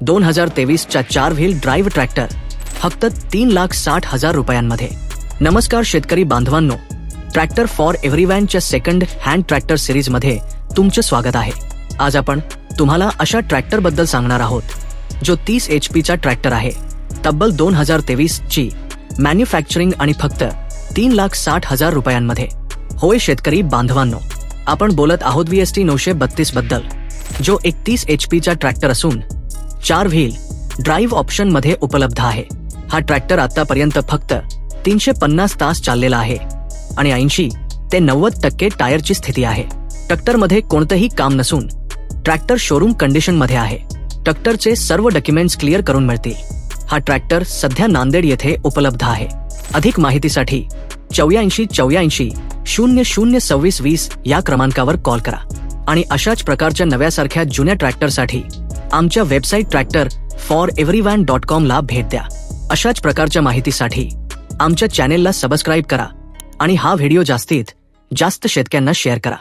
2023च्या 4 wheel drive tractor फक्त 3,60,000 रुपयांमध्ये। नमस्कार शेतकरी बांधवांनो, ट्रॅक्टर फॉर एव्हरीवनच्या सेकंड हँड ट्रॅक्टर सिरीजमध्ये तुमचे स्वागत आहे। आज आपण तुम्हाला अशा ट्रॅक्टरबद्दल सांगणार आहोत जो 30 HP चा ट्रॅक्टर आहे, तब्बल 2023 ची मॅन्युफॅक्चरिंग आणि फक्त 3,60,000 रुपयांमध्ये। होय शेतकरी बांधवांनो, आपण बोलत आहोत VST 932 बद्दल, जो एक 30 HP चा ट्रॅक्टर असून 4 व्हील ड्राईव्ह ऑप्शन मध्ये उपलब्ध आहे। हा ट्रॅक्टर आतापर्यंत फक्त 350 तास चाललेला आहे आणि 80 ते 90% टायरची स्थिती आहे। ट्रॅक्टरमध्ये कोणतेही काम नसून ट्रॅक्टर शोरूम कंडिशन मध्ये आहे। ट्रॅक्टरचे सर्व डॉक्युमेंट्स क्लिअर करून मिळतील। हा ट्रॅक्टर सध्या नांदेड येथे उपलब्ध आहे। अधिक माहितीसाठी 84 002620 या क्रमांकावर कॉल करा आणि अशाच प्रकारच्या नव्यासारख्या जुन्या ट्रॅक्टरसाठी आमच्या वेबसाईट tractorforeveryone.com ला भेट द्या। अशाच प्रकारच्या माहितीसाठी आमच्या चॅनेलला सबस्क्राईब करा आणि हा व्हिडिओ जास्तीत जास्त शेतकऱ्यांना शेअर करा।